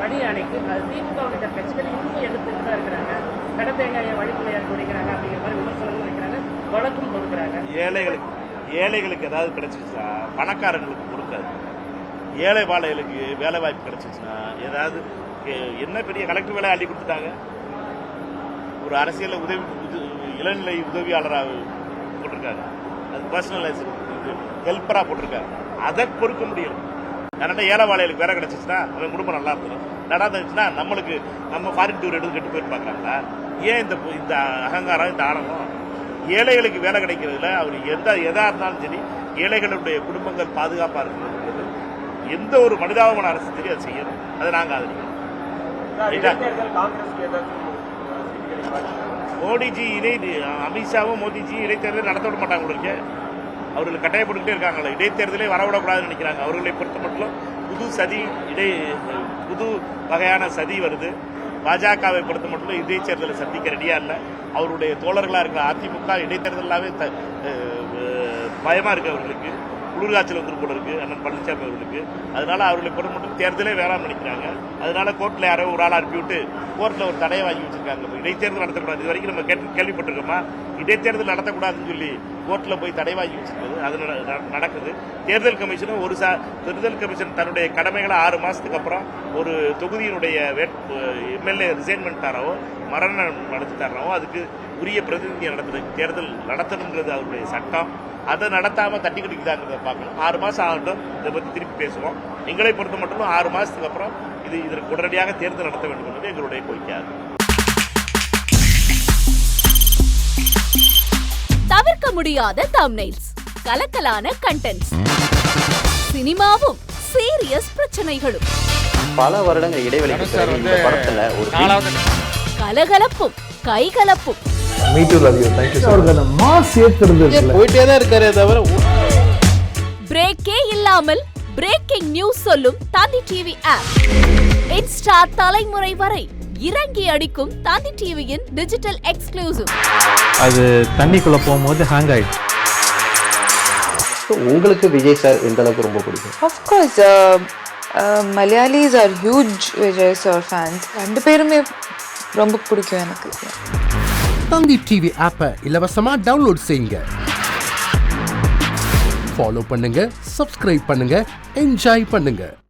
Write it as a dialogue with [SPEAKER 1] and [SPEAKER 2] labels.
[SPEAKER 1] பணி அணைக்கு அது திமுக உள்ளிட்ட கட்சிகள் இன்னும் எடுத்துட்டு தான் இருக்கிறாங்க. கடை தேங்காயை வழிமுறையாக குறைக்கிறாங்க அப்படிங்கிற மாதிரி விமர்சனமும் வைக்கிறாங்க, வழக்கும் கொடுக்குறாங்க.
[SPEAKER 2] ஏழைகளுக்கு ஏதாவது கிடைச்சிச்சுன்னா பணக்காரங்களுக்கு கொடுக்காது. ஏழை வாழைகளுக்கு வேலை வாய்ப்பு கிடைச்சிச்சுன்னா ஏதாவது என்ன பெரிய கலெக்டர் வேலை அள்ளி கொடுத்துட்டாங்க. ஒரு அரசியல் இளநிலை உதவியாளராக போட்டிருக்காங்க, அது பர்சனல் ஹெல்ப்பராக போட்டிருக்காங்க. அதை பொறுக்க முடியல. அதனால ஏழை வாழைகளுக்கு வேலை கிடைச்சிச்சுன்னா அவன் குடும்பம் நல்லா இருக்கணும். நடந்துச்சுன்னா நம்ம ஃபாரின் டூர் எடுத்து கெட்டு போயிருப்பாங்களா? ஏன் இந்த அகங்காரம், இந்த ஆணவம்? ஏழைகளுக்கு வேலை கிடைக்கிறதுல அவர் எதா இருந்தாலும் சரி ஏழைகளுடைய குடும்பங்கள் பாதுகாப்பாக இருக்கிறது எந்த ஒரு மனிதாபமான அரசு சரி அதை செய்யணும். அதை நாங்கள் ஆதரிக்கிறோம். மோடிஜி அமித்ஷாவும் மோடிஜி இடைத்தேர்தல் நடத்த விட மாட்டாங்க. உங்களுக்கு அவர்கள் கட்டாயப்பட்டுக்கிட்டே இருக்காங்களே, இடைத்தேர்தலே வரவிடக்கூடாதுன்னு நினைக்கிறாங்க. அவர்களை பொறுத்த மட்டும் புது வகையான சதி வருது. பாஜகவை பொறுத்த மட்டும் இடைத்தேர்தலை சந்திக்க ரெடியா இல்லை. அவருடைய தோழர்களாக இருக்கிற அதிமுக இடைத்தேர்தலாவே பயமா இருக்கு. அவர்களுக்கு குளிர்காய்ச்சல் வந்து கூட இருக்கு அண்ணன் பழனிசாமி அவர்களுக்கு. அதனால அவர்களை பொறுத்த மட்டும் தேர்தலே வேணாம்னு நினைக்கிறாங்க. அதனால கோர்ட்ல யாரோ ஒரு ஆள் அனுப்பிவிட்டு கோர்ட்ல ஒரு தடையை வாங்கி வச்சிருக்காங்க. இடைத்தேர்தல் நடத்தக்கூடாது. இது வரைக்கும் நம்ம கேள்விப்பட்டிருக்கோமா? இடைத்தேர்தல் நடத்தக்கூடாதுன்னு சொல்லி கோர்ட்ல போய் தடை வாங்கி வச்சிருக்கிறது. அது நடக்குது. தேர்தல் கமிஷன் தன்னுடைய கடமைகளை 6 மாசத்துக்கு அப்புறம் ஒரு தொகுதியினுடைய எம்எல்ஏ ரிசைன் பண்ணிட்டாரோ மரணம் நடத்திட்டாரோ அதுக்கு உரிய பிரதிநிதியை தேர்தல் நடத்தணுங்கிறது அவருடைய சட்டம். அதை நடத்தாம தட்டி கட்டிக்குதாங்கிறத பார்க்கணும். 6 மாசம் ஆகட்டும், இதை பத்தி திருப்பி பேசுவோம். எங்களை பொறுத்த மட்டும் 6 மாசத்துக்கு அப்புறம் இதற்கு உடனடியாக தேர்தல் நடத்த வேண்டும் என்பது எங்களுடைய கோரிக்கை.
[SPEAKER 3] தவிர்க்க முடியாத தம்ப்நெயில்ஸ், கலக்கலான கண்டென்ட்ஸ், சினிமாவும் சீரியஸ் பிரச்சனைகளும்,
[SPEAKER 4] பல வருடங்கள் இடைவெளிக்கு பிறகு இந்த படத்துல ஒரு
[SPEAKER 3] கலகலப்பும் கைகலப்பும், பிரேக்கே இல்லாமல் பிரேக்கிங் நியூஸ் சொல்லும் தந்தி டிவி ஆப். இன்ஸ்டா தலைமுறை வரை இறங்கி அடிக்கும் தந்தி டிவியின் டிஜிட்டல் எக்ஸ்க்ளூசிவ்.
[SPEAKER 5] அது தண்ணிக்குள்ள போகும்போது ஹேங் ஆயிடுச்சு.
[SPEAKER 4] உங்களுக்கு விஜய் சார் எந்த அளவுக்கு ரொம்ப பிடிக்கும்?
[SPEAKER 6] Of course, Malayalis are huge Vijay sir fans. ரெண்டு பேருமே ரொம்ப பிடிக்கும் எனக்கு.
[SPEAKER 7] தந்தி டிவி ஆப்பை இலவசமா டவுன்லோட் செய்யுங்க. ஃபாலோ பண்ணுங்க, சப்ஸ்கிரைப் பண்ணுங்க, என்ஜாய் பண்ணுங்க.